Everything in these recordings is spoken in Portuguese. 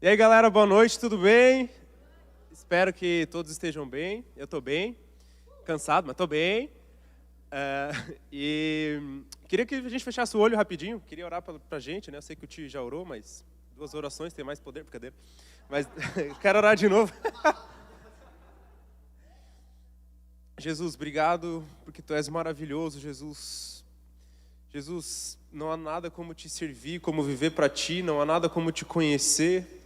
E aí, galera, boa noite, tudo bem? Espero que todos estejam bem. Eu estou bem, cansado, mas estou bem. E queria que a gente fechasse o olho rapidinho. Queria orar para a gente, né? Eu sei que o tio já orou, mas 2 orações tem mais poder, brincadeira. Mas quero orar de novo. Jesus, obrigado porque Tu és maravilhoso, Jesus. Jesus, não há nada como Te servir, como viver para Ti, não há nada como Te conhecer.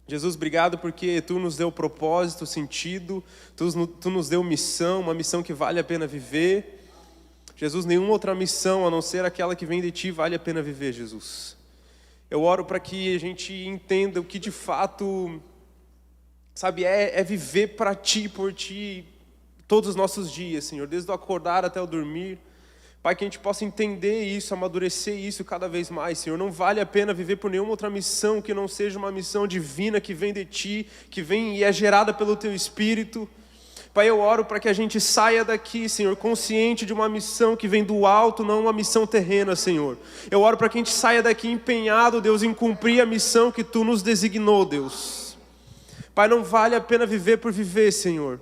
Jesus, obrigado porque Tu nos deu propósito, sentido, Tu nos deu missão, uma missão que vale a pena viver. Jesus, nenhuma outra missão, a não ser aquela que vem de Ti, vale a pena viver, Jesus. Eu oro para que a gente entenda o que de fato, sabe, é viver para Ti, por Ti, todos os nossos dias, Senhor, desde o acordar até o dormir. Pai, que a gente possa entender isso, amadurecer isso cada vez mais, Senhor. Não vale a pena viver por nenhuma outra missão que não seja uma missão divina que vem de Ti, que vem e é gerada pelo Teu Espírito. Pai, eu oro para que a gente saia daqui, Senhor, consciente de uma missão que vem do alto, não uma missão terrena, Senhor. Eu oro para que a gente saia daqui empenhado, Deus, em cumprir a missão que Tu nos designou, Deus. Pai, não vale a pena viver por viver, Senhor.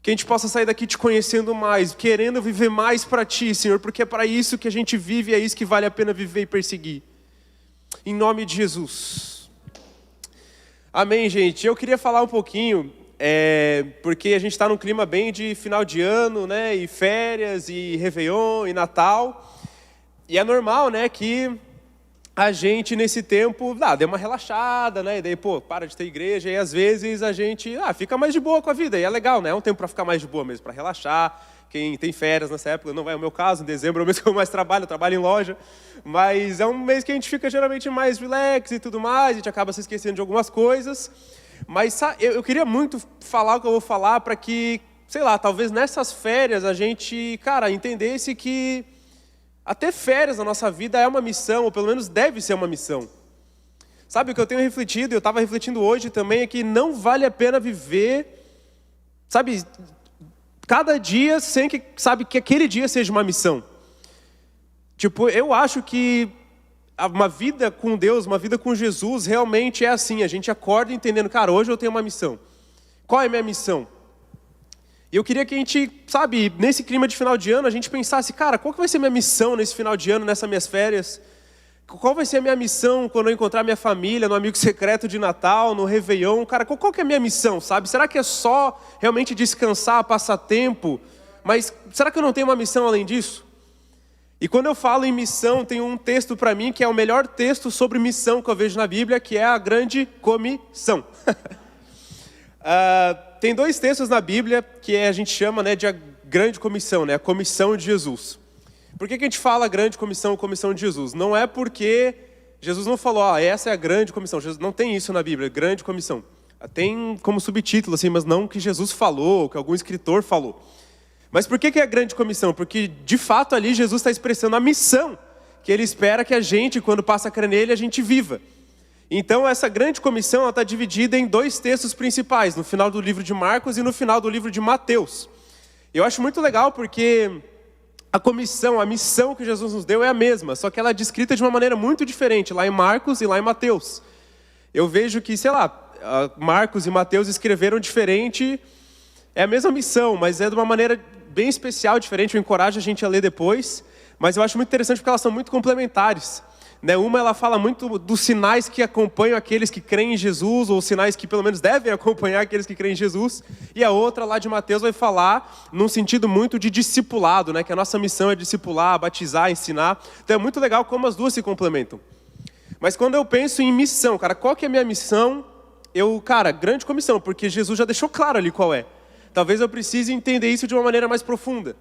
Que a gente possa sair daqui Te conhecendo mais, querendo viver mais para Ti, Senhor, porque é para isso que a gente vive e é isso que vale a pena viver e perseguir. Em nome de Jesus. Amém, gente. Eu queria falar um pouquinho, porque a gente está num clima bem de final de ano, né, e férias, e Réveillon, e Natal. E é normal, né, que a gente nesse tempo, deu uma relaxada, né? E daí, para de ter igreja. E às vezes a gente fica mais de boa com a vida. E é legal, né? É um tempo para ficar mais de boa mesmo, para relaxar. Quem tem férias nessa época, não é o meu caso. Em dezembro é o mês que eu mais trabalho, eu trabalho em loja. Mas é um mês que a gente fica geralmente mais relax e tudo mais. A gente acaba se esquecendo de algumas coisas. Mas eu queria muito falar o que eu vou falar para que, sei lá, talvez nessas férias a gente, entendesse que até férias na nossa vida é uma missão, ou pelo menos deve ser uma missão. Sabe, o que eu tenho refletido, eu estava refletindo hoje também, é que não vale a pena viver, sabe, cada dia sem que, sabe, que aquele dia seja uma missão. Tipo, eu acho que uma vida com Deus, uma vida com Jesus, realmente é assim, a gente acorda entendendo, hoje eu tenho uma missão. Qual é a minha missão? E eu queria que a gente, sabe, nesse clima de final de ano, a gente pensasse, qual que vai ser a minha missão nesse final de ano, nessas minhas férias? Qual vai ser a minha missão quando eu encontrar minha família, no amigo secreto de Natal, no Réveillon? Qual que é a minha missão, sabe? Será que é só realmente descansar, passar tempo? Mas será que eu não tenho uma missão além disso? E quando eu falo em missão, tem um texto para mim que é o melhor texto sobre missão que eu vejo na Bíblia, que é a Grande Comissão. Tem 2 textos na Bíblia que a gente chama, né, de a Grande Comissão, né, a Comissão de Jesus. Por que a gente fala Grande Comissão, Comissão de Jesus? Não é porque Jesus não falou, essa é a Grande Comissão. Jesus não tem isso na Bíblia, Grande Comissão. Tem como subtítulo, assim, mas não que Jesus falou, que algum escritor falou. Mas por que é a Grande Comissão? Porque, de fato, ali Jesus está expressando a missão que Ele espera que a gente, quando passa a crer nele, a gente viva. Então, essa Grande Comissão está dividida em 2 textos principais, no final do livro de Marcos e no final do livro de Mateus. Eu acho muito legal porque a comissão, a missão que Jesus nos deu é a mesma, só que ela é descrita de uma maneira muito diferente, lá em Marcos e lá em Mateus. Eu vejo que, Marcos e Mateus escreveram diferente, é a mesma missão, mas é de uma maneira bem especial, diferente. Eu encorajo a gente a ler depois, mas eu acho muito interessante porque elas são muito complementares. Uma, ela fala muito dos sinais que acompanham aqueles que creem em Jesus, ou sinais que pelo menos devem acompanhar aqueles que creem em Jesus. E a outra, lá de Mateus, vai falar num sentido muito de discipulado, né? Que a nossa missão é discipular, batizar, ensinar. Então é muito legal como as duas se complementam. Mas quando eu penso em missão, qual que é a minha missão? Grande comissão, porque Jesus já deixou claro ali qual é. Talvez eu precise entender isso de uma maneira mais profunda.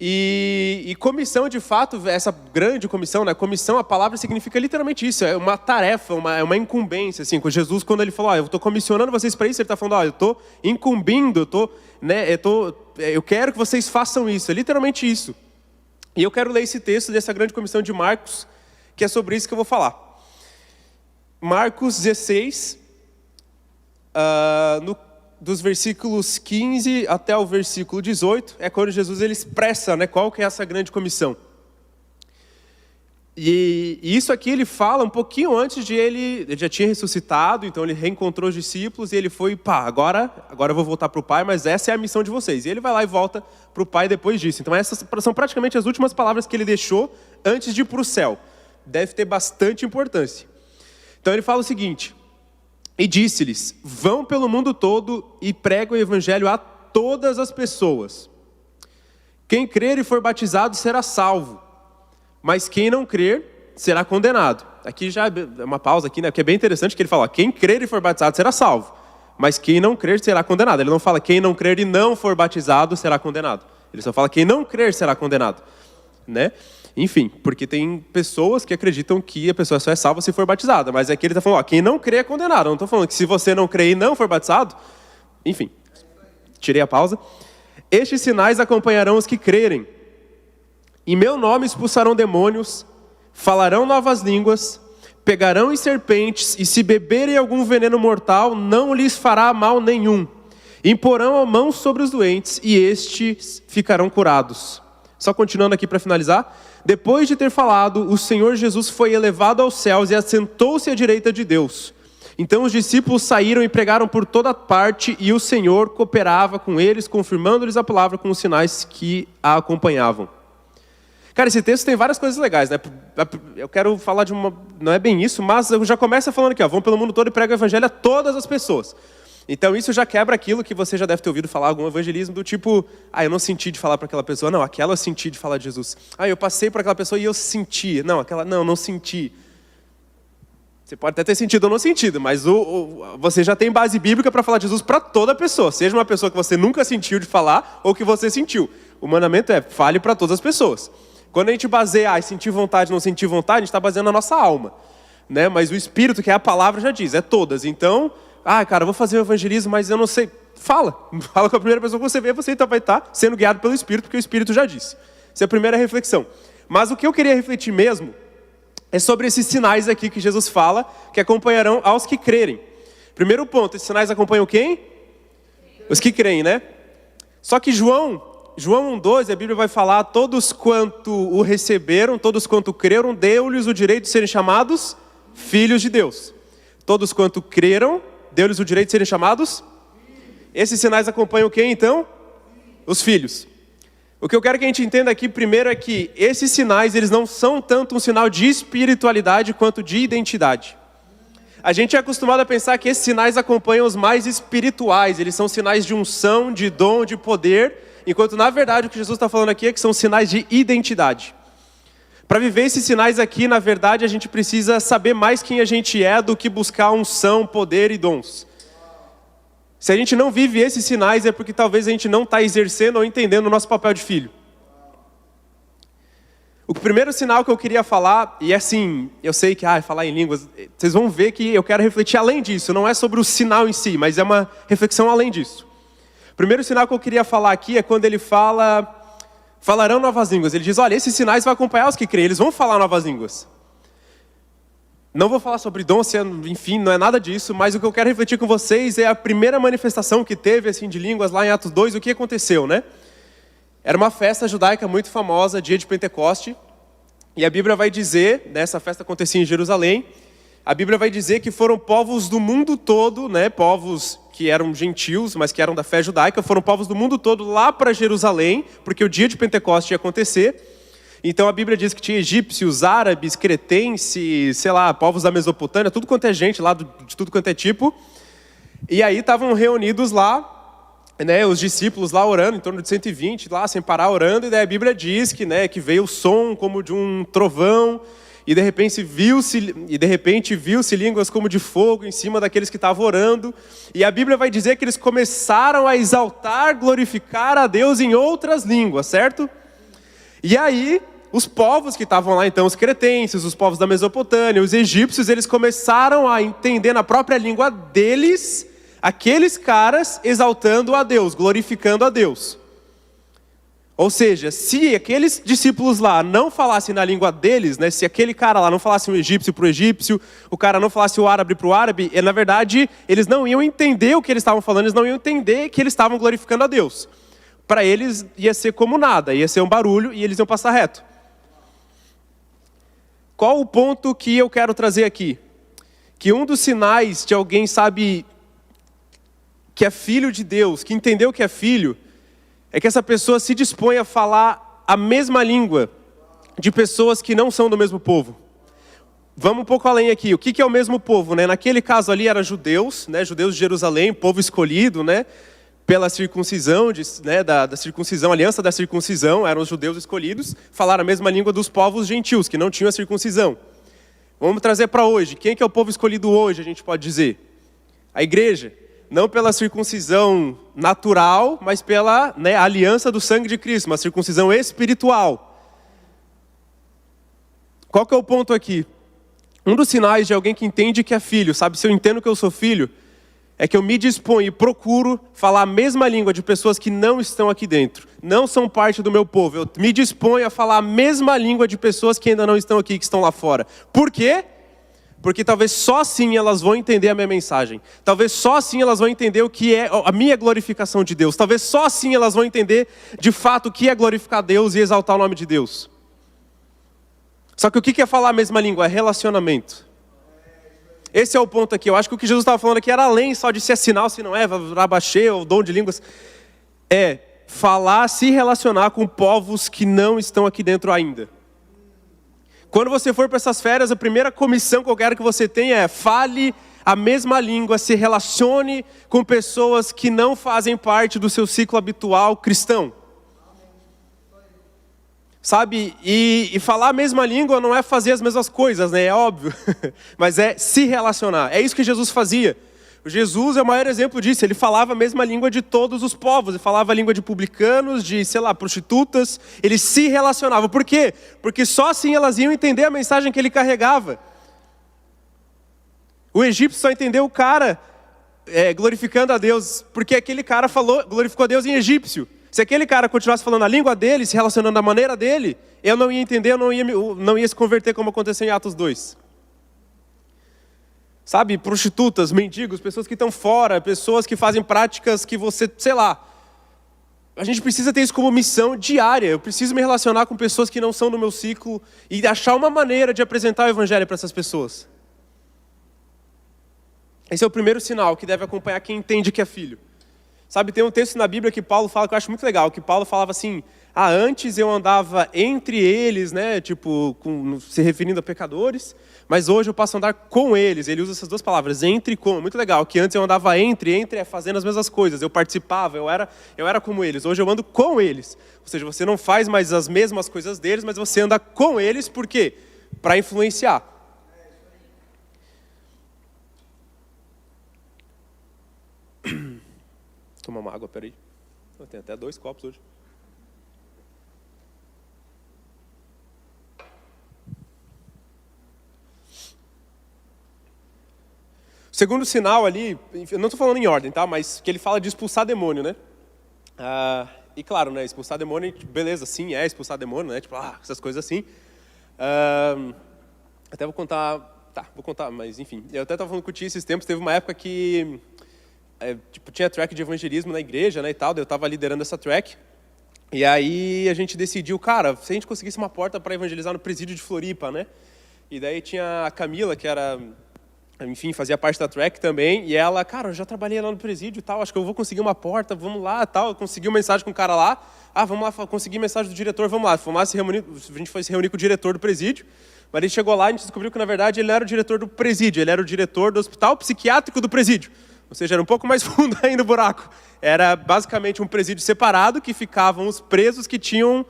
E comissão, de fato, essa grande comissão, né? Comissão, a palavra significa literalmente isso, é uma tarefa, é uma incumbência, assim, com Jesus, quando ele falou, eu estou comissionando vocês para isso, ele está falando, eu estou incumbindo, eu quero que vocês façam isso, é literalmente isso. E eu quero ler esse texto dessa grande comissão de Marcos, que é sobre isso que eu vou falar. Marcos 16, dos versículos 15 até o versículo 18, é quando Jesus ele expressa, né, qual que é essa grande comissão. E isso aqui ele fala um pouquinho antes de ele já tinha ressuscitado, então ele reencontrou os discípulos e ele foi, agora eu vou voltar para o Pai, mas essa é a missão de vocês. E ele vai lá e volta para o Pai depois disso. Então essas são praticamente as últimas palavras que ele deixou antes de ir para o céu. Deve ter bastante importância. Então ele fala o seguinte: e disse-lhes, vão pelo mundo todo e pregam o evangelho a todas as pessoas. Quem crer e for batizado será salvo, mas quem não crer será condenado. Aqui já é uma pausa aqui, né? Porque é bem interessante que ele fala, quem crer e for batizado será salvo, mas quem não crer será condenado. Ele não fala quem não crer e não for batizado será condenado. Ele só fala quem não crer será condenado, né? Enfim, porque tem pessoas que acreditam que a pessoa só é salva se for batizada, mas aqui ele está falando, quem não crê é condenado. Eu não estou falando que se você não crê e não for batizado, enfim, tirei a pausa. Estes sinais acompanharão os que crerem. Em meu nome expulsarão demônios, falarão novas línguas, pegarão em serpentes, e se beberem algum veneno mortal, não lhes fará mal nenhum. Imporão a mão sobre os doentes, e estes ficarão curados. Só continuando aqui para finalizar. Depois de ter falado, o Senhor Jesus foi elevado aos céus e assentou-se à direita de Deus. Então os discípulos saíram e pregaram por toda parte, e o Senhor cooperava com eles, confirmando-lhes a palavra com os sinais que a acompanhavam. Cara, esse texto tem várias coisas legais, né? Eu quero falar de uma... Não é bem isso, mas eu já começo falando aqui, vão pelo mundo todo e pregam o evangelho a todas as pessoas. Então isso já quebra aquilo que você já deve ter ouvido falar, algum evangelismo do tipo, eu não senti de falar para aquela pessoa, não, aquela eu senti de falar de Jesus. Eu passei por aquela pessoa e eu senti, não senti. Você pode até ter sentido ou não sentido, mas você já tem base bíblica para falar de Jesus para toda pessoa, seja uma pessoa que você nunca sentiu de falar ou que você sentiu. O mandamento é, fale para todas as pessoas. Quando a gente baseia, sentir vontade, não sentir vontade, a gente está baseando a nossa alma, né? Mas o Espírito, que é a palavra, já diz, é todas. Então, cara, eu vou fazer o evangelismo, mas eu não sei. Fala com a primeira pessoa que você vê, você então vai estar sendo guiado pelo Espírito, porque o Espírito já disse. Essa é a primeira reflexão. Mas o que eu queria refletir mesmo é sobre esses sinais aqui que Jesus fala, que acompanharão aos que crerem. Primeiro ponto, esses sinais acompanham quem? Os que creem, né? Só que João 1,12, a Bíblia vai falar, todos quanto o receberam, todos quanto creram, deu-lhes o direito de serem chamados filhos de Deus. Todos quanto creram, deu-lhes o direito de serem chamados? Esses sinais acompanham quem, então? Os filhos. O que eu quero que a gente entenda aqui primeiro é que esses sinais, eles não são tanto um sinal de espiritualidade quanto de identidade. A gente é acostumado a pensar que esses sinais acompanham os mais espirituais, eles são sinais de unção, de dom, de poder, enquanto na verdade o que Jesus está falando aqui é que são sinais de identidade. Para viver esses sinais aqui, na verdade, a gente precisa saber mais quem a gente é do que buscar unção, poder e dons. Se a gente não vive esses sinais, é porque talvez a gente não está exercendo ou entendendo o nosso papel de filho. O primeiro sinal que eu queria falar, e assim, eu sei que falar em línguas, vocês vão ver que eu quero refletir além disso, não é sobre o sinal em si, mas é uma reflexão além disso. O primeiro sinal que eu queria falar aqui é quando ele fala, falarão novas línguas. Ele diz, olha, esses sinais vão acompanhar os que creem, eles vão falar novas línguas. Não vou falar sobre dom, enfim, não é nada disso, mas o que eu quero refletir com vocês é a primeira manifestação que teve assim, de línguas lá em Atos 2, o que aconteceu, né? Era uma festa judaica muito famosa, dia de Pentecoste, e a Bíblia vai dizer, essa festa acontecia em Jerusalém, a Bíblia vai dizer que foram povos do mundo todo, né, povos que eram gentios, mas que eram da fé judaica, foram povos do mundo todo lá para Jerusalém, porque o dia de Pentecoste ia acontecer. Então a Bíblia diz que tinha egípcios, árabes, cretenses, povos da Mesopotâmia, tudo quanto é gente lá, de tudo quanto é tipo. E aí estavam reunidos lá, né, os discípulos lá orando, em torno de 120 lá, sem parar orando, e daí a Bíblia diz que, né, que veio o som como de um trovão, e de repente viu-se línguas como de fogo em cima daqueles que estavam orando. E a Bíblia vai dizer que eles começaram a exaltar, glorificar a Deus em outras línguas, certo? E aí, os povos que estavam lá, então, os cretenses, os povos da Mesopotâmia, os egípcios, eles começaram a entender na própria língua deles, aqueles caras exaltando a Deus, glorificando a Deus. Ou seja, se aqueles discípulos lá não falassem na língua deles, né, se aquele cara lá não falasse o egípcio para o egípcio, o cara não falasse o árabe para o árabe, na verdade, eles não iam entender o que eles estavam falando, eles não iam entender que eles estavam glorificando a Deus. Para eles ia ser como nada, ia ser um barulho e eles iam passar reto. Qual o ponto que eu quero trazer aqui? Que um dos sinais de alguém sabe que é filho de Deus, que entendeu que é filho, é que essa pessoa se dispõe a falar a mesma língua de pessoas que não são do mesmo povo. Vamos um pouco além aqui. O que é o mesmo povo, né? Naquele caso ali eram judeus, né? Judeus de Jerusalém, povo escolhido, né? Pela circuncisão, da circuncisão, aliança da circuncisão, eram os judeus escolhidos, falaram a mesma língua dos povos gentios, que não tinham a circuncisão. Vamos trazer para hoje. Quem que é o povo escolhido hoje, a gente pode dizer? A igreja. Não pela circuncisão natural, mas pela aliança do sangue de Cristo, uma circuncisão espiritual. Qual que é o ponto aqui? Um dos sinais de alguém que entende que é filho, sabe? Se eu entendo que eu sou filho, é que eu me disponho e procuro falar a mesma língua de pessoas que não estão aqui dentro, não são parte do meu povo. Eu me disponho a falar a mesma língua de pessoas que ainda não estão aqui, que estão lá fora. Por quê? Porque talvez só assim elas vão entender a minha mensagem. Talvez só assim elas vão entender o que é a minha glorificação de Deus. Talvez só assim elas vão entender de fato o que é glorificar Deus e exaltar o nome de Deus. Só que o que é falar a mesma língua? É relacionamento. Esse é o ponto aqui. Eu acho que o que Jesus estava falando aqui era além só de se é sinal, se não é, rabaxê ou dom de línguas. É falar, se relacionar com povos que não estão aqui dentro ainda. Quando você for para essas férias, a primeira comissão que eu quero que você tenha é fale a mesma língua, se relacione com pessoas que não fazem parte do seu ciclo habitual cristão. Sabe, e falar a mesma língua não é fazer as mesmas coisas, né? É óbvio, mas é se relacionar. É isso que Jesus fazia. Jesus é o maior exemplo disso. Ele falava a mesma língua de todos os povos. Ele falava a língua de publicanos, de, prostitutas. Ele se relacionava. Por quê? Porque só assim elas iam entender a mensagem que ele carregava. O egípcio só entendeu o cara glorificando a Deus, porque aquele cara glorificou a Deus em egípcio. Se aquele cara continuasse falando a língua dele, se relacionando da maneira dele, eu não ia entender, eu não ia se converter como aconteceu em Atos 2. Sabe, prostitutas, mendigos, pessoas que estão fora, pessoas que fazem práticas que você, a gente precisa ter isso como missão diária. Eu preciso me relacionar com pessoas que não são do meu ciclo e achar uma maneira de apresentar o evangelho para essas pessoas. Esse é o primeiro sinal que deve acompanhar quem entende que é filho. Sabe, tem um texto na Bíblia que Paulo fala que eu acho muito legal, que Paulo falava assim, antes eu andava entre eles, né, se referindo a pecadores, mas hoje eu passo a andar com eles. Ele usa essas duas palavras, entre e com. Muito legal, que antes eu andava entre é fazendo as mesmas coisas, eu participava, eu era como eles. Hoje eu ando com eles, ou seja, você não faz mais as mesmas coisas deles, mas você anda com eles, por quê? Para influenciar. Tomar uma água, peraí. Eu tenho até 2 copos hoje. O segundo sinal ali, eu não estou falando em ordem, tá? Mas que ele fala de expulsar demônio, né? E claro, né? Expulsar demônio, beleza, sim, expulsar demônio, né? Essas coisas assim. Até vou contar, mas enfim. Eu até estava falando com o Tio esses tempos, teve uma época que tinha track de evangelismo na igreja, né, e tal, eu estava liderando essa track, e aí a gente decidiu, cara, se a gente conseguisse uma porta para evangelizar no presídio de Floripa, né, e daí tinha a Camila, que era, enfim, fazia parte da track também, e ela, cara, eu já trabalhei lá no presídio e tal, acho que eu vou conseguir uma porta, vamos lá, tal, eu consegui uma mensagem com o cara lá, vamos lá, consegui mensagem do diretor, vamos lá, a gente foi se reunir com o diretor do presídio, mas ele chegou lá e a gente descobriu que, na verdade, ele não era o diretor do presídio, ele era o diretor do hospital psiquiátrico do presídio. Ou seja, era um pouco mais fundo ainda o buraco. Era basicamente um presídio separado que ficavam os presos que tinham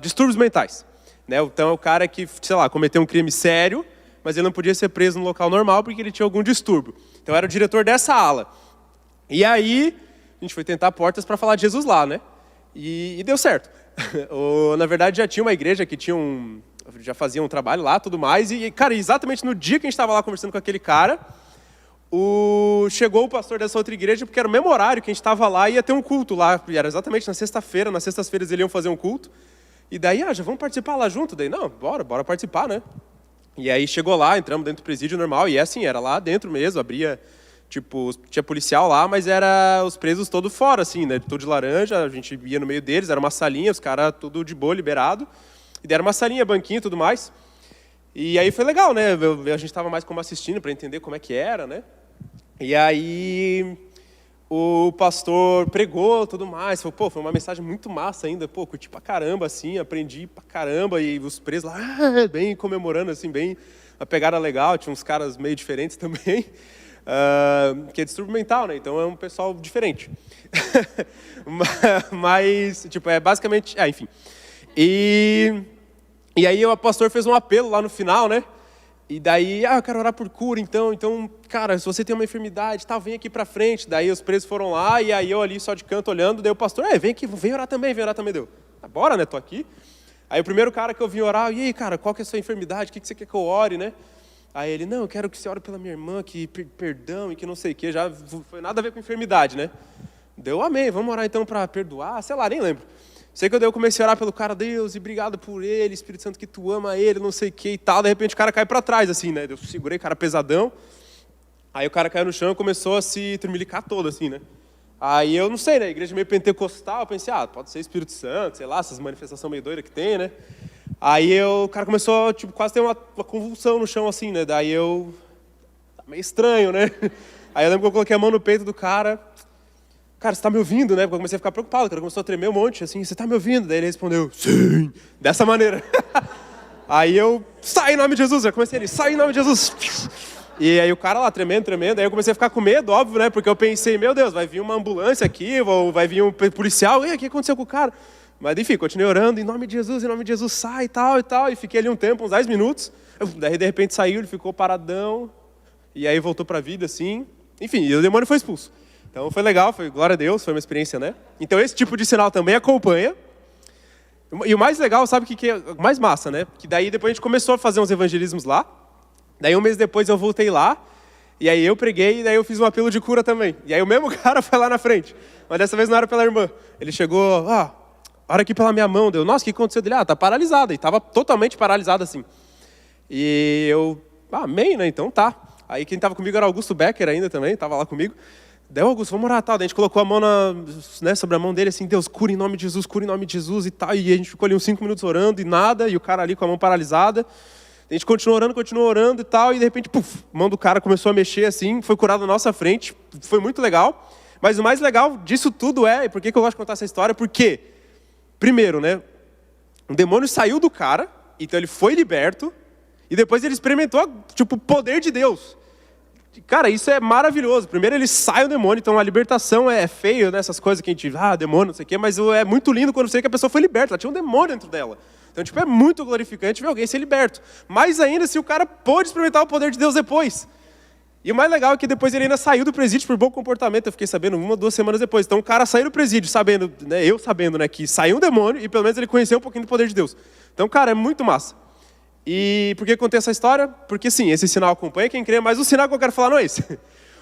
distúrbios mentais. Né? Então é o cara que, cometeu um crime sério, mas ele não podia ser preso no local normal porque ele tinha algum distúrbio. Então era o diretor dessa ala. E aí, a gente foi tentar portas para falar de Jesus lá, né? E deu certo. Na verdade, já tinha uma igreja que já fazia um trabalho lá, tudo mais. E, cara, exatamente no dia que a gente estava lá conversando com aquele cara, chegou o pastor dessa outra igreja, porque era o mesmo horário que a gente estava lá e ia ter um culto lá. E era exatamente na sexta-feira. Nas sextas-feiras eles iam fazer um culto. E daí, já vamos participar lá junto? Daí, não, bora participar, né? E aí chegou lá, entramos dentro do presídio normal. E assim, era lá dentro mesmo, abria, tinha policial lá, mas era os presos todos fora, assim, né? Todo de laranja, a gente ia no meio deles, era uma salinha, os caras tudo de boa, liberado. E daí era uma salinha, banquinho e tudo mais. E aí foi legal, né? A gente estava mais como assistindo para entender como é que era, né? E aí o pastor pregou, tudo mais. Falou, foi uma mensagem muito massa ainda. Curti pra caramba, assim, aprendi pra caramba. E os presos lá, bem comemorando, assim, bem uma pegada legal. Tinha uns caras meio diferentes também. Que é distúrbio mental, né? Então é um pessoal diferente. Mas, é basicamente... enfim. E aí o pastor fez um apelo lá no final, né? E daí, eu quero orar por cura, então, cara, se você tem uma enfermidade, vem aqui pra frente. Daí os presos foram lá, e aí eu ali só de canto olhando, daí o pastor, vem aqui, vem orar também, deu. Bora, né, tô aqui. Aí o primeiro cara que eu vim orar, e aí, cara, qual que é a sua enfermidade, o que você quer que eu ore, né? Aí ele, não, eu quero que você ore pela minha irmã, que perdão e que não sei o quê, já foi nada a ver com enfermidade, né? Deu, amém, vamos orar então pra perdoar, sei lá, nem lembro. Sei que eu comecei a orar pelo cara, Deus, e obrigado por ele, Espírito Santo, que tu ama ele, não sei o que e tal. De repente o cara cai para trás, assim, né? Eu segurei o cara pesadão. Aí o cara caiu no chão e começou a se tremelicar todo, assim, né? Aí eu não sei, né? Igreja meio pentecostal, eu pensei, pode ser Espírito Santo, sei lá, essas manifestações meio doidas que tem, né? Aí o cara começou, quase ter uma convulsão no chão, assim, né? Daí eu... meio estranho, né? Aí eu lembro que eu coloquei a mão no peito do cara... Cara, você tá me ouvindo, né? Porque eu comecei a ficar preocupado, o cara começou a tremer um monte, assim, você tá me ouvindo? Daí ele respondeu, sim, dessa maneira. Aí eu, sai em nome de Jesus, eu comecei ali, sai em nome de Jesus. E aí o cara lá, tremendo, aí eu comecei a ficar com medo, óbvio, né? Porque eu pensei, meu Deus, vai vir uma ambulância aqui, ou vai vir um policial, e o que aconteceu com o cara? Mas enfim, continuei orando, em nome de Jesus, sai e tal, e fiquei ali um tempo, uns 10 minutos. Daí de repente saiu, ele ficou paradão, e aí voltou pra vida, assim. Enfim, e o demônio foi expulso. Então foi legal, foi glória a Deus, foi uma experiência, né? Então esse tipo de sinal também acompanha. E o mais legal, sabe o que é o mais massa, né? Que daí depois a gente começou a fazer uns evangelismos lá. Daí um mês depois eu voltei lá. E aí eu preguei e daí eu fiz um apelo de cura também. E aí o mesmo cara foi lá na frente. Mas dessa vez não era pela irmã. Ele chegou, ora aqui pela minha mão. Deu, nossa, o que aconteceu dele? Tá paralisada. E tava totalmente paralisada assim. E eu, amém, né? Então tá. Aí quem tava comigo era Augusto Becker ainda também, tava lá comigo. Daí, Augusto, vamos orar, tal. Daí a gente colocou a mão sobre a mão dele, assim, Deus, cura em nome de Jesus e tal. E a gente ficou ali uns 5 minutos orando e nada, e o cara ali com a mão paralisada. A gente continuou orando e tal, e de repente, a mão do cara começou a mexer assim, foi curado na nossa frente, foi muito legal. Mas o mais legal disso tudo e por que eu gosto de contar essa história? Porque, primeiro, né, o demônio saiu do cara, então ele foi liberto, e depois ele experimentou, o poder de Deus. Cara, isso é maravilhoso. Primeiro ele sai o demônio, então a libertação é feio, né? Essas coisas que a gente, demônio, não sei o quê, mas é muito lindo quando você vê que a pessoa foi liberta, ela tinha um demônio dentro dela. Então, é muito glorificante ver alguém ser liberto. Mais ainda se o cara pôde experimentar o poder de Deus depois. E o mais legal é que depois ele ainda saiu do presídio por bom comportamento, eu fiquei sabendo 1 ou 2 semanas depois. Então o cara saiu do presídio sabendo, né, eu sabendo, né, que saiu um demônio e pelo menos ele conheceu um pouquinho do poder de Deus. Então, cara, é muito massa. E por que eu contei essa história? Porque sim, esse sinal acompanha quem crê, mas o sinal que eu quero falar não é esse.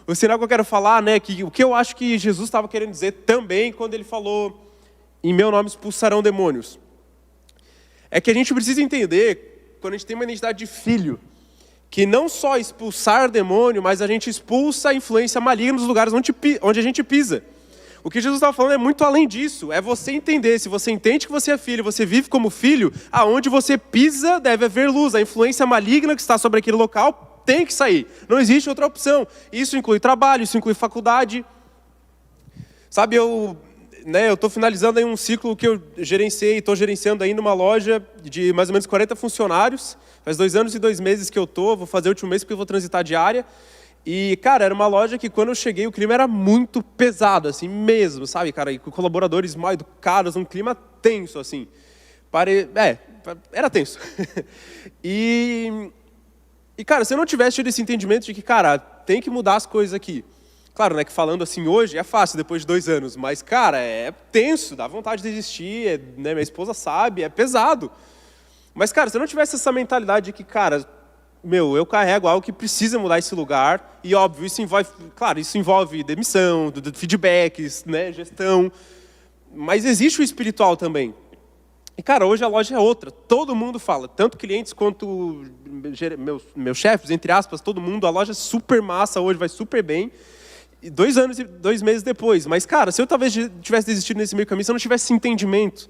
O sinal que eu quero falar, né, que o que eu acho que Jesus estava querendo dizer também quando ele falou, em meu nome expulsarão demônios. É que a gente precisa entender, quando a gente tem uma identidade de filho, que não só expulsar demônio, mas a gente expulsa a influência maligna nos lugares onde a gente pisa. O que Jesus estava falando é muito além disso, é você entender, se você entende que você é filho, você vive como filho, aonde você pisa deve haver luz, a influência maligna que está sobre aquele local tem que sair, não existe outra opção. Isso inclui trabalho, isso inclui faculdade. Sabe, eu estou finalizando aí um ciclo que eu gerenciei, estou gerenciando aí numa loja de mais ou menos 40 funcionários, faz 2 anos e 2 meses que eu estou, vou fazer o último mês porque eu vou transitar de área. E, cara, era uma loja que quando eu cheguei o clima era muito pesado, assim mesmo, sabe, cara? E com colaboradores mal educados, um clima tenso, assim. Era tenso. E, cara, se eu não tivesse tido esse entendimento de que, cara, tem que mudar as coisas aqui. Claro, né, que falando assim hoje é fácil depois de 2 anos, mas, cara, é tenso, dá vontade de desistir, né, minha esposa sabe, é pesado. Mas, cara, se eu não tivesse essa mentalidade de que, cara, eu carrego algo que precisa mudar esse lugar, e óbvio, isso envolve demissão, feedbacks, né, gestão, mas existe o espiritual também. E, cara, hoje a loja é outra, todo mundo fala, tanto clientes quanto meus chefes, entre aspas, todo mundo, a loja é super massa hoje, vai super bem, e 2 anos e 2 meses depois, mas, cara, se eu talvez tivesse desistido nesse meio caminho, se eu não tivesse esse entendimento,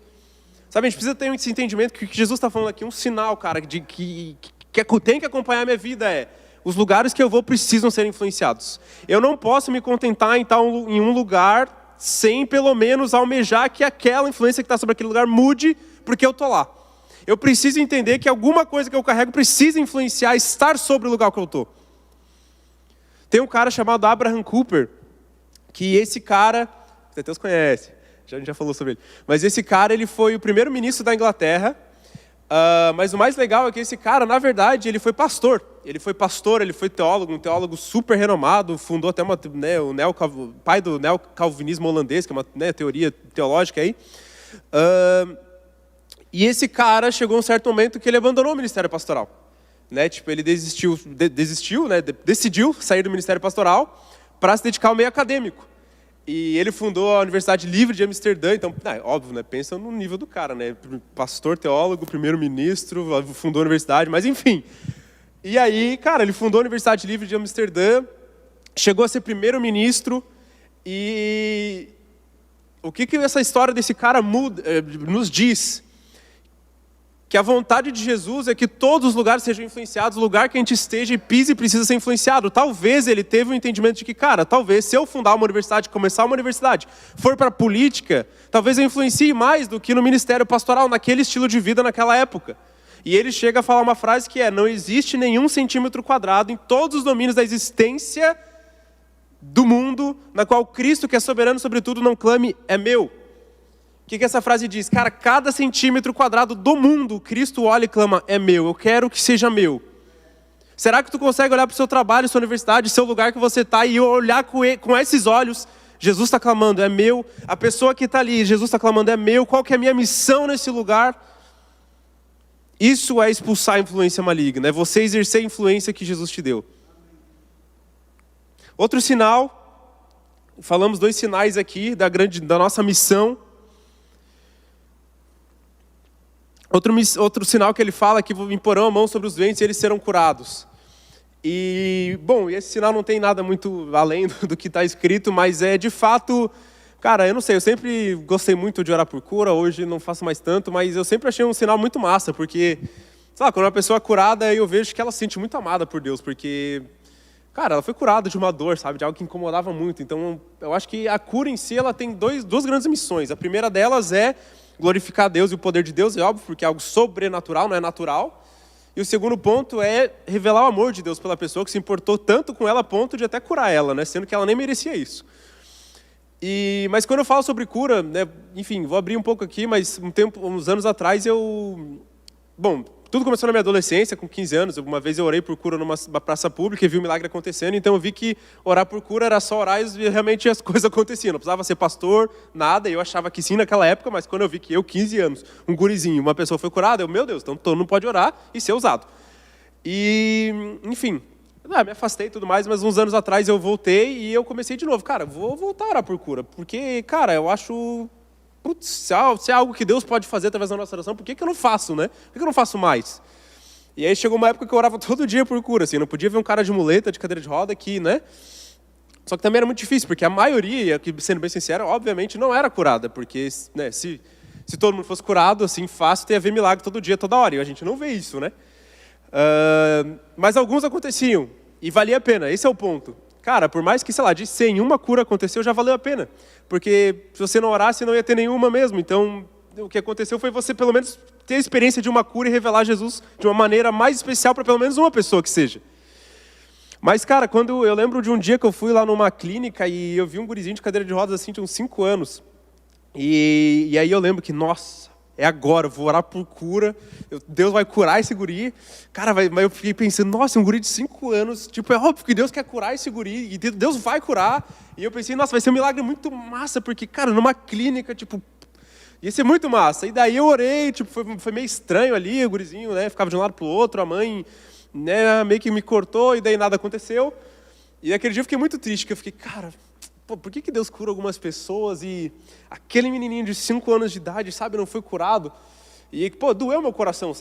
sabe, a gente precisa ter esse entendimento que o que Jesus está falando aqui, um sinal, cara, de que que tem que acompanhar a minha vida é: os lugares que eu vou precisam ser influenciados. Eu não posso me contentar em estar em um lugar sem pelo menos almejar que aquela influência que está sobre aquele lugar mude porque eu estou lá. Eu preciso entender que alguma coisa que eu carrego precisa influenciar, estar sobre o lugar que eu estou. Tem um cara chamado Abraham Kuyper, que esse cara, você Deus conhece, a gente já falou sobre ele, mas esse cara ele foi o primeiro-ministro da Inglaterra. Mas o mais legal é que esse cara, na verdade, ele foi pastor. Ele foi teólogo, um teólogo super renomado, fundou até o pai do neocalvinismo holandês, que é uma teoria teológica aí. E esse cara chegou a um certo momento que ele abandonou o ministério pastoral. Ele decidiu sair do ministério pastoral para se dedicar ao meio acadêmico. E ele fundou a Universidade Livre de Amsterdã, então, óbvio, pensa no nível do cara, pastor, teólogo, primeiro-ministro, fundou a universidade, mas enfim. E aí, cara, ele fundou a Universidade Livre de Amsterdã, chegou a ser primeiro-ministro, e o que essa história desse cara nos diz? Que a vontade de Jesus é que todos os lugares sejam influenciados, o lugar que a gente esteja e pise precisa ser influenciado. Talvez ele teve um entendimento de que, talvez se eu fundar uma universidade, começar uma universidade, for para a política, talvez eu influencie mais do que no ministério pastoral, naquele estilo de vida naquela época. E ele chega a falar uma frase que é: não existe nenhum centímetro quadrado em todos os domínios da existência do mundo, na qual Cristo, que é soberano sobre tudo, não clame, é meu. O que essa frase diz? Cada centímetro quadrado do mundo, Cristo olha e clama, é meu, eu quero que seja meu. Será que tu consegue olhar para o seu trabalho, sua universidade, seu lugar que você está e olhar com esses olhos? Jesus está clamando, é meu. A pessoa que está ali, Jesus está clamando, é meu. Qual que é a minha missão nesse lugar? Isso é expulsar a influência maligna, é você exercer a influência que Jesus te deu. Outro sinal, falamos 2 sinais aqui da nossa missão. Outro sinal que ele fala é que imporão a mão sobre os doentes e eles serão curados. E, esse sinal não tem nada muito além do que está escrito, mas é de fato, eu não sei, eu sempre gostei muito de orar por cura, hoje não faço mais tanto, mas eu sempre achei um sinal muito massa, porque, quando uma pessoa é curada, eu vejo que ela se sente muito amada por Deus, porque, ela foi curada de uma dor, de algo que incomodava muito. Então, eu acho que a cura em si, ela tem duas grandes missões. A primeira delas é glorificar a Deus e o poder de Deus, é óbvio, porque é algo sobrenatural, não é natural. E o segundo ponto é revelar o amor de Deus pela pessoa, que se importou tanto com ela a ponto de até curar ela, sendo que ela nem merecia isso. Mas quando eu falo sobre cura, enfim, vou abrir um pouco aqui, mas uns anos atrás tudo começou na minha adolescência, com 15 anos. Uma vez eu orei por cura numa praça pública e vi um milagre acontecendo. Então eu vi que orar por cura era só orar e realmente as coisas aconteciam. Não precisava ser pastor, nada. Eu achava que sim naquela época, mas quando eu vi que 15 anos, um gurizinho, uma pessoa foi curada, meu Deus, então todo mundo pode orar e ser usado. E, enfim, me afastei e tudo mais, mas uns anos atrás eu voltei e eu comecei de novo. Vou voltar a orar por cura, porque, eu acho... se é algo que Deus pode fazer através da nossa oração, por que eu não faço, Por que eu não faço mais? E aí chegou uma época que eu orava todo dia por cura, não podia ver um cara de muleta, de cadeira de roda aqui, Só que também era muito difícil, porque a maioria, sendo bem sincero, obviamente não era curada, porque, se todo mundo fosse curado, assim, fácil, ia ver milagre todo dia, toda hora, e a gente não vê isso, Mas alguns aconteciam, e valia a pena, esse é o ponto. Por mais que, de 100, uma cura aconteceu, já valeu a pena. Porque se você não orasse, não ia ter nenhuma mesmo. Então, o que aconteceu foi você, pelo menos, ter a experiência de uma cura e revelar Jesus de uma maneira mais especial para pelo menos uma pessoa que seja. Mas, quando eu lembro de um dia que eu fui lá numa clínica e eu vi um gurizinho de cadeira de rodas, assim, de uns 5 anos. E aí eu lembro que, nossa, é agora, eu vou orar por cura, Deus vai curar esse guri. Mas eu fiquei pensando, nossa, um guri de 5 anos, é óbvio que Deus quer curar esse guri, e Deus vai curar. E eu pensei, nossa, vai ser um milagre muito massa, porque, numa clínica, ia ser muito massa. E daí eu orei, foi meio estranho ali, o gurizinho, ficava de um lado pro outro, a mãe, meio que me cortou, e daí nada aconteceu. E naquele dia eu fiquei muito triste, porque eu fiquei, por que Deus cura algumas pessoas e aquele menininho de 5 anos de idade, não foi curado? E, doeu meu coração,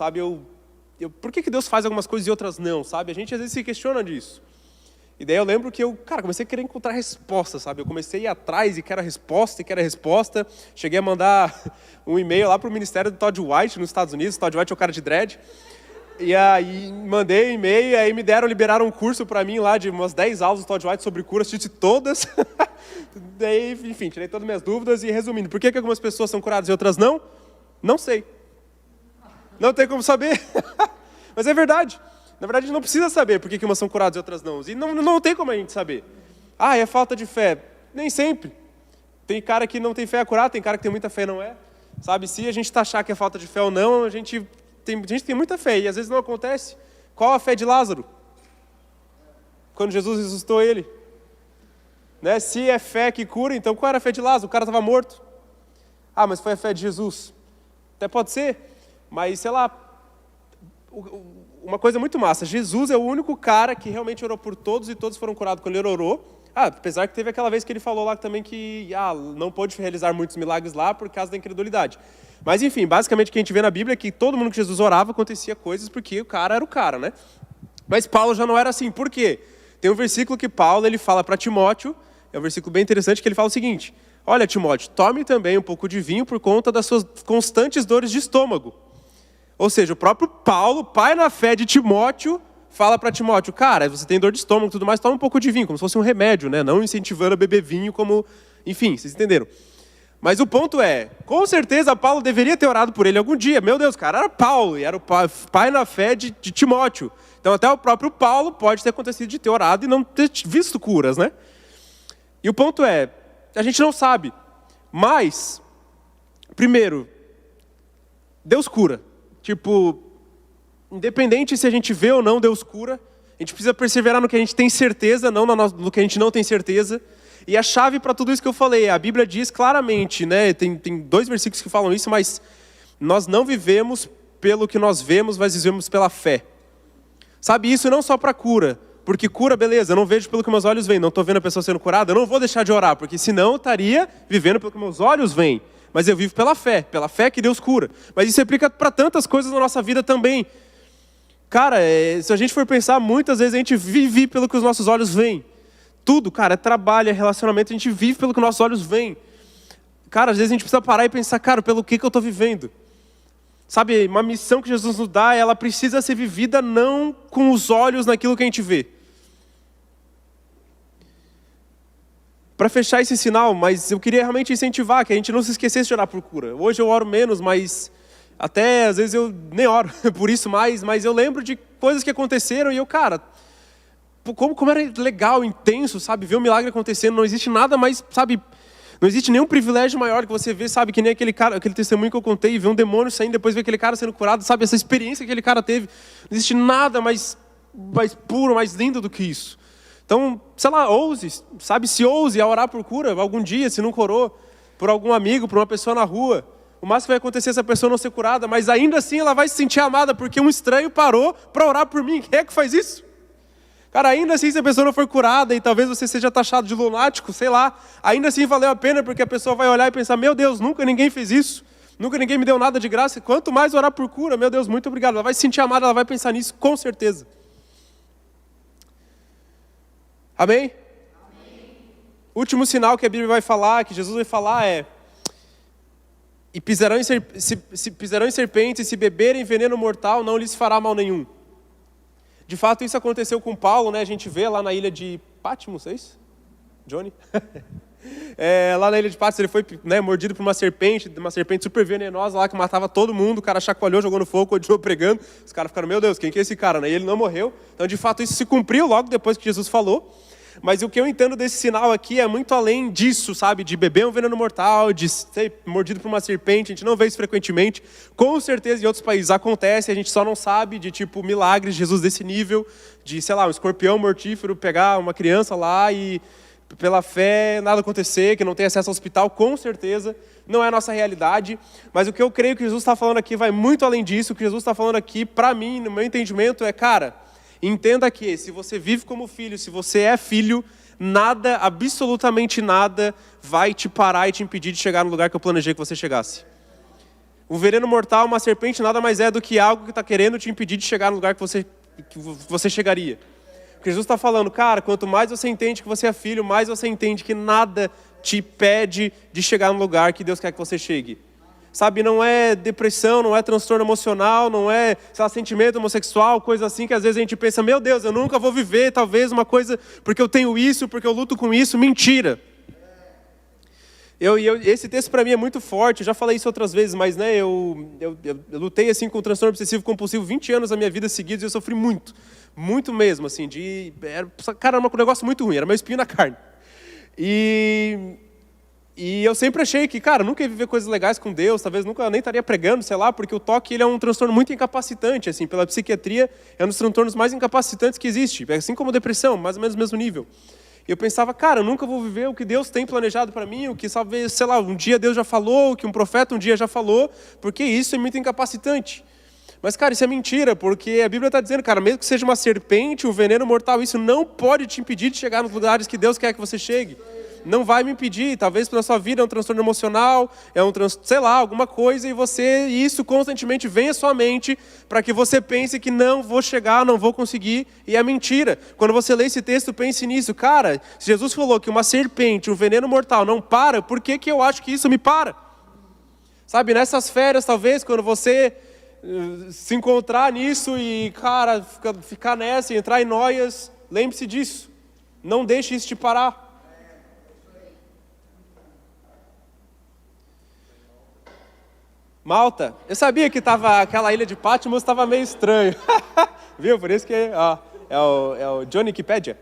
por que Deus faz algumas coisas e outras não, A gente às vezes se questiona disso. E daí eu lembro que eu, comecei a querer encontrar resposta, Eu comecei a ir atrás e quero resposta. Cheguei a mandar um e-mail lá para o ministério do Todd White, nos Estados Unidos. Todd White é o cara de dread. E aí mandei e-mail, aí liberaram um curso para mim lá de umas 10 aulas do Todd White sobre cura, assisti todas. Daí, enfim, tirei todas as minhas dúvidas e resumindo, por que algumas pessoas são curadas e outras não? Não sei. Não tem como saber. Mas é verdade. Na verdade, a gente não precisa saber por que umas são curadas e outras não. E não tem como a gente saber. É falta de fé. Nem sempre. Tem cara que não tem fé a curar, tem cara que tem muita fé e não é. Sabe, se a gente achar que é falta de fé ou não, a gente tem muita fé e às vezes não acontece. Qual a fé de Lázaro? Quando Jesus ressuscitou ele. Né? Se é fé que cura, então qual era a fé de Lázaro? O cara estava morto. Mas foi a fé de Jesus. Até pode ser, mas sei lá, uma coisa muito massa, Jesus é o único cara que realmente orou por todos e todos foram curados quando ele orou. Apesar que teve aquela vez que ele falou lá também que não pôde realizar muitos milagres lá por causa da incredulidade. Mas enfim, basicamente o que a gente vê na Bíblia é que todo mundo que Jesus orava acontecia coisas porque o cara era o cara, né? Mas Paulo já não era assim. Por quê? Tem um versículo que Paulo ele fala para Timóteo, é um versículo bem interessante, que ele fala o seguinte: olha, Timóteo, tome também um pouco de vinho por conta das suas constantes dores de estômago. Ou seja, o próprio Paulo, pai na fé de Timóteo, fala para Timóteo, cara, você tem dor de estômago e tudo mais, toma um pouco de vinho, como se fosse um remédio, né? Não incentivando a beber vinho como... Enfim, vocês entenderam. Mas o ponto é, com certeza Paulo deveria ter orado por ele algum dia. Meu Deus, cara, era Paulo, e era o pai na fé de Timóteo. Então até o próprio Paulo pode ter acontecido de ter orado e não ter visto curas, né? E o ponto é, a gente não sabe. Mas, primeiro, Deus cura. Tipo, independente se a gente vê ou não Deus cura, a gente precisa perseverar no que a gente tem certeza, não no que a gente não tem certeza. E a chave para tudo isso que eu falei, a Bíblia diz claramente, né? Tem 2 versículos que falam isso, mas nós não vivemos pelo que nós vemos, mas vivemos pela fé. Sabe, isso não só para cura, porque cura, beleza, eu não vejo pelo que meus olhos veem, não estou vendo a pessoa sendo curada, eu não vou deixar de orar, porque senão eu estaria vivendo pelo que meus olhos veem. Mas eu vivo pela fé que Deus cura. Mas isso aplica para tantas coisas na nossa vida também. Cara, se a gente for pensar, muitas vezes a gente vive pelo que os nossos olhos veem. Tudo, cara, é trabalho, é relacionamento, a gente vive pelo que os nossos olhos veem. Cara, às vezes a gente precisa parar e pensar, cara, pelo que eu estou vivendo? Sabe, uma missão que Jesus nos dá, ela precisa ser vivida não com os olhos naquilo que a gente vê. Para fechar esse sinal, mas eu queria realmente incentivar que a gente não se esquecesse de orar por cura. Hoje eu oro menos, mas até às vezes eu nem oro por isso mais, mas eu lembro de coisas que aconteceram e eu, cara, como era legal, intenso, sabe, ver o milagre acontecendo, não existe nada mais, sabe, não existe nenhum privilégio maior que você vê, sabe, que nem aquele cara, aquele testemunho que eu contei, e ver um demônio saindo, depois ver aquele cara sendo curado, sabe, essa experiência que aquele cara teve, não existe nada mais puro, mais lindo do que isso. Então, sei lá, ouse, sabe, se ouse a orar por cura algum dia, se não curou, por algum amigo, por uma pessoa na rua. O máximo que vai acontecer é essa pessoa não ser curada, mas ainda assim ela vai se sentir amada, porque um estranho parou para orar por mim. Quem é que faz isso? Cara, ainda assim, se a pessoa não for curada e talvez você seja taxado de lunático, sei lá, ainda assim valeu a pena, porque a pessoa vai olhar e pensar, meu Deus, nunca ninguém fez isso, nunca ninguém me deu nada de graça, quanto mais orar por cura, meu Deus, muito obrigado. Ela vai se sentir amada, ela vai pensar nisso, com certeza. Amém? Amém? Último sinal que a Bíblia vai falar, que Jesus vai falar é: e pisarão em serpentes, e se beberem veneno mortal, não lhes fará mal nenhum. De fato, isso aconteceu com Paulo, né? A gente vê lá na ilha de Patmos, é isso? Johnny? Lá na ilha de Patmos, ele foi, né, mordido por uma serpente super venenosa lá, que matava todo mundo. O cara chacoalhou, jogou no fogo, continuou pregando. Os caras ficaram, meu Deus, quem que é esse cara? E ele não morreu. Então, de fato, isso se cumpriu logo depois que Jesus falou. Mas o que eu entendo desse sinal aqui é muito além disso, sabe? De beber um veneno mortal, de ser mordido por uma serpente. A gente não vê isso frequentemente. Com certeza em outros países acontece, a gente só não sabe de tipo milagres de Jesus desse nível. De, sei lá, um escorpião mortífero pegar uma criança lá e pela fé nada acontecer, que não tem acesso ao hospital, com certeza. Não é a nossa realidade. Mas o que eu creio que Jesus está falando aqui vai muito além disso. O que Jesus está falando aqui, para mim, no meu entendimento, é, cara, entenda que se você vive como filho, se você é filho, nada, absolutamente nada, vai te parar e te impedir de chegar no lugar que eu planejei que você chegasse. O veneno mortal, uma serpente, nada mais é do que algo que está querendo te impedir de chegar no lugar que você chegaria. Porque Jesus está falando, cara, quanto mais você entende que você é filho, mais você entende que nada te impede de chegar no lugar que Deus quer que você chegue. Sabe, não é depressão, não é transtorno emocional, não é, sei lá, sentimento homossexual, coisa assim que às vezes a gente pensa, meu Deus, eu nunca vou viver talvez uma coisa porque eu tenho isso, porque eu luto com isso. Mentira. Esse texto para mim é muito forte, eu já falei isso outras vezes, mas né, eu lutei assim com o transtorno obsessivo compulsivo 20 anos da minha vida seguidos e eu sofri muito, muito mesmo, assim, cara, era um negócio muito ruim, era meu espinho na carne. E eu sempre achei que, cara, nunca ia viver coisas legais com Deus, talvez nunca nem estaria pregando, sei lá, porque o toque ele é um transtorno muito incapacitante, assim, pela psiquiatria, é um dos transtornos mais incapacitantes que existe, assim como a depressão, mais ou menos no mesmo nível. E eu pensava, cara, eu nunca vou viver o que Deus tem planejado para mim, o que talvez, sei lá, um dia Deus já falou, o que um profeta um dia já falou, porque isso é muito incapacitante. Mas, cara, isso é mentira, porque a Bíblia está dizendo, cara, mesmo que seja uma serpente, um veneno mortal, isso não pode te impedir de chegar nos lugares que Deus quer que você chegue. Não vai me impedir, talvez na sua vida é um transtorno emocional, sei lá, alguma coisa, e isso constantemente vem à sua mente para que você pense que não vou chegar, não vou conseguir, e é mentira. Quando você lê esse texto, pense nisso. Cara, se Jesus falou que uma serpente, um veneno mortal não para, por que eu acho que isso me para? Sabe, nessas férias, talvez, quando você se encontrar nisso e, cara, ficar nessa e entrar em noias, lembre-se disso. Não deixe isso te parar. Malta, eu sabia que aquela ilha de Patmos estava meio estranho. Viu? Por isso que é o Johnnypedia.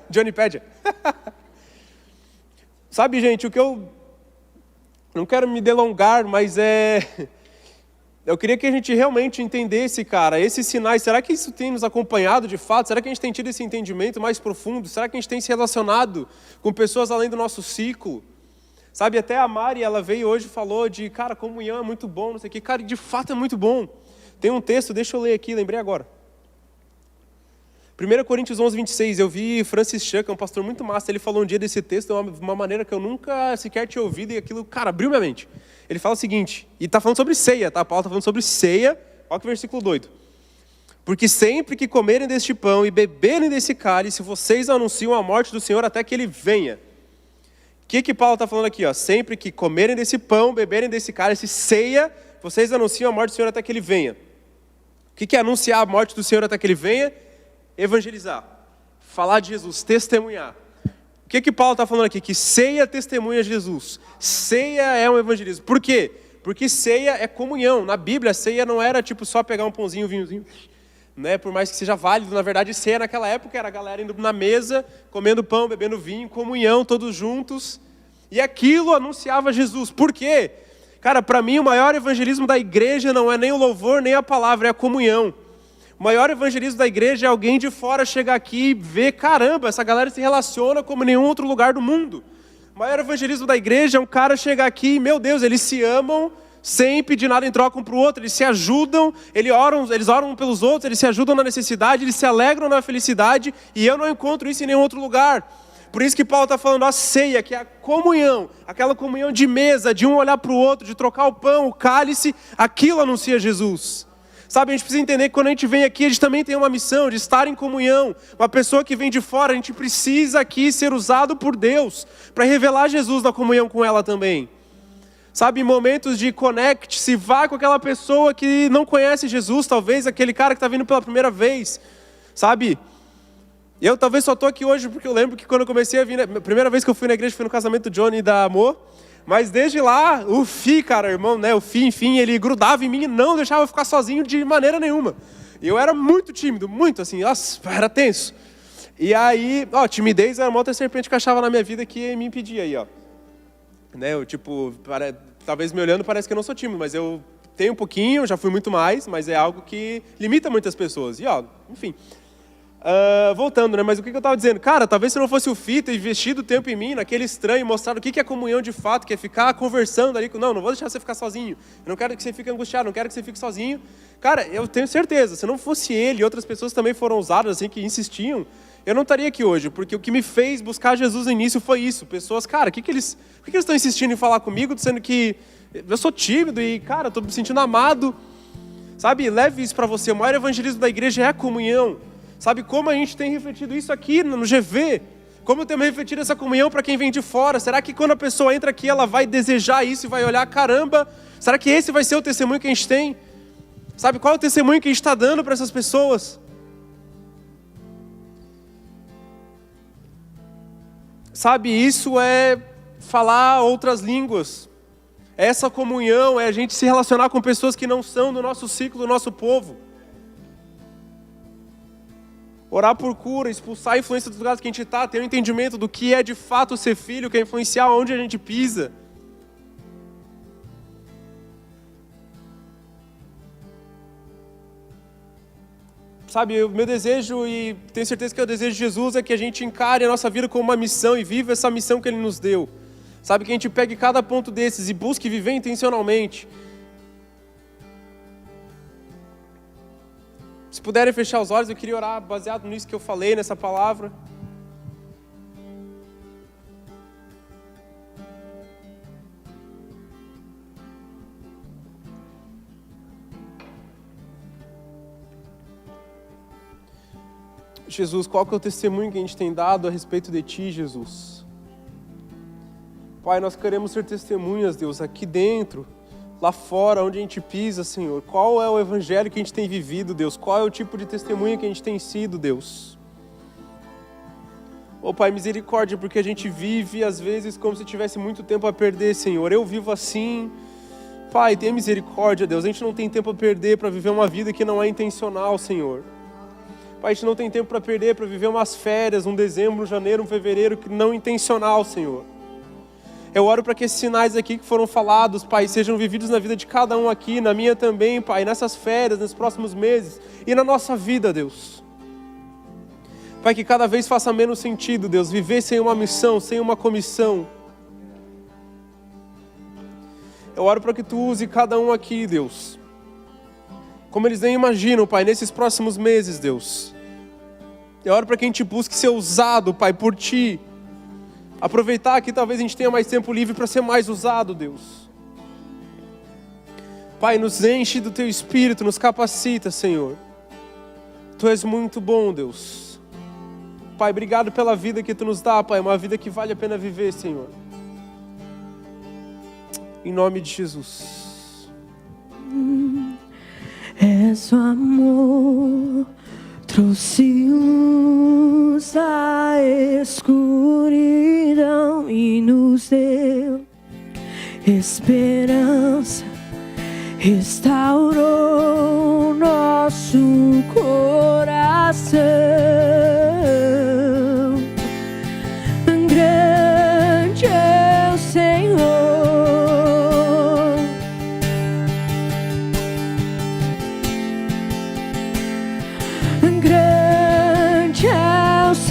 Johnnypedia. Sabe, gente, o que eu não quero me delongar, mas eu queria que a gente realmente entendesse, cara, esses sinais. Será que isso tem nos acompanhado de fato? Será que a gente tem tido esse entendimento mais profundo? Será que a gente tem se relacionado com pessoas além do nosso ciclo? Sabe, até a Mari, ela veio hoje e falou de, cara, comunhão é muito bom, não sei o quê. Cara, de fato é muito bom. Tem um texto, deixa eu ler aqui, lembrei agora. 1 Coríntios 11, 26, eu vi Francis Chan, que é um pastor muito massa, ele falou um dia desse texto de uma maneira que eu nunca sequer tinha ouvido, e aquilo, cara, abriu minha mente. Ele fala o seguinte, e está falando sobre ceia, tá? Paulo está falando sobre ceia, olha que versículo doido. Porque sempre que comerem deste pão e beberem desse cálice, vocês anunciam a morte do Senhor até que Ele venha. O que Paulo está falando aqui? Ó? Sempre que comerem desse pão, beberem desse cálice, ceia, vocês anunciam a morte do Senhor até que Ele venha. O que é anunciar a morte do Senhor até que Ele venha? Evangelizar, falar de Jesus, testemunhar. O que Paulo está falando aqui? Que ceia testemunha Jesus. Ceia é um evangelismo. Por quê? Porque ceia é comunhão. Na Bíblia, ceia não era tipo só pegar um pãozinho, um vinhozinho, né? Por mais que seja válido, na verdade, ceia naquela época era a galera indo na mesa, comendo pão, bebendo vinho, comunhão, todos juntos. E aquilo anunciava Jesus. Por quê? Cara, para mim o maior evangelismo da igreja não é nem o louvor, nem a palavra, é a comunhão. O maior evangelismo da igreja é alguém de fora chegar aqui e ver, caramba, essa galera se relaciona como em nenhum outro lugar do mundo. O maior evangelismo da igreja é um cara chegar aqui e, meu Deus, eles se amam sem pedir nada em troca um para o outro, eles se ajudam, eles oram um pelos outros, eles se ajudam na necessidade, eles se alegram na felicidade, e eu não encontro isso em nenhum outro lugar. Por isso que Paulo está falando a ceia, que é a comunhão, aquela comunhão de mesa, de um olhar para o outro, de trocar o pão, o cálice, aquilo anuncia Jesus. Sabe, a gente precisa entender que quando a gente vem aqui, a gente também tem uma missão de estar em comunhão. Uma pessoa que vem de fora, a gente precisa aqui ser usado por Deus para revelar Jesus na comunhão com ela também. Sabe, em momentos de conecte-se, vá com aquela pessoa que não conhece Jesus, talvez aquele cara que está vindo pela primeira vez. Sabe, eu talvez só estou aqui hoje porque eu lembro que quando eu comecei a vir, a primeira vez que eu fui na igreja foi no casamento do Johnny e da Amor. Mas desde lá, o Fih, cara, irmão, né? O Fih, enfim, ele grudava em mim e não deixava eu ficar sozinho de maneira nenhuma. E eu era muito tímido, muito assim, nossa, era tenso. E aí, timidez era uma outra serpente que eu achava na minha vida que me impedia aí, ó. Né, eu tipo, talvez me olhando parece que eu não sou tímido, mas eu tenho um pouquinho, já fui muito mais, mas é algo que limita muitas pessoas. E enfim. Voltando, né? Mas o que eu estava dizendo? Cara, talvez se não fosse o Fih ter investido tempo em mim, naquele estranho, mostrar o que é comunhão de fato, que é ficar conversando ali. Não vou deixar você ficar sozinho. Eu não quero que você fique angustiado, não quero que você fique sozinho. Cara, eu tenho certeza, se não fosse ele e outras pessoas também foram usadas, assim, que insistiam, eu não estaria aqui hoje, porque o que me fez buscar Jesus no início foi isso. Pessoas, cara, por que eles estão insistindo em falar comigo, sendo que eu sou tímido e, cara, estou me sentindo amado. Sabe, leve isso para você. O maior evangelismo da igreja é a comunhão. Sabe como a gente tem refletido isso aqui no GV? Como temos refletido essa comunhão para quem vem de fora? Será que quando a pessoa entra aqui, ela vai desejar isso e vai olhar, caramba, será que esse vai ser o testemunho que a gente tem? Sabe, qual é o testemunho que a gente está dando para essas pessoas? Sabe, isso é falar outras línguas. Essa comunhão é a gente se relacionar com pessoas que não são do nosso ciclo, do nosso povo. Orar por cura, expulsar a influência dos lugares que a gente está, ter um entendimento do que é de fato ser filho, que é influenciar onde a gente pisa. Sabe, o meu desejo, e tenho certeza que é o desejo de Jesus, é que a gente encare a nossa vida como uma missão e viva essa missão que Ele nos deu. Sabe, que a gente pegue cada ponto desses e busque viver intencionalmente. Se puderem fechar os olhos, eu queria orar baseado nisso que eu falei, nessa palavra. Jesus, qual que é o testemunho que a gente tem dado a respeito de Ti, Jesus? Pai, nós queremos ser testemunhas, Deus, aqui dentro, lá fora, onde a gente pisa, Senhor. Qual é o evangelho que a gente tem vivido, Deus? Qual é o tipo de testemunho que a gente tem sido, Deus? Oh, Pai, misericórdia, porque a gente vive, às vezes, como se tivesse muito tempo a perder, Senhor. Eu vivo assim. Pai, tenha misericórdia, Deus. A gente não tem tempo a perder para viver uma vida que não é intencional, Senhor. Pai, a gente não tem tempo para perder, para viver umas férias, um dezembro, um janeiro, um fevereiro, que não é intencional, Senhor. Eu oro para que esses sinais aqui que foram falados, Pai, sejam vividos na vida de cada um aqui, na minha também, Pai, nessas férias, nos próximos meses e na nossa vida, Deus. Pai, que cada vez faça menos sentido, Deus, viver sem uma missão, sem uma comissão. Eu oro para que Tu use cada um aqui, Deus, como eles nem imaginam, Pai, nesses próximos meses, Deus. Eu oro para que a gente busque ser usado, Pai, por Ti. Aproveitar que talvez a gente tenha mais tempo livre para ser mais usado, Deus. Pai, nos enche do Teu Espírito, nos capacita, Senhor. Tu és muito bom, Deus. Pai, obrigado pela vida que Tu nos dá, Pai, uma vida que vale a pena viver, Senhor. Em nome de Jesus. És o amor, trouxe luz à escuridão e nos deu esperança, restaurou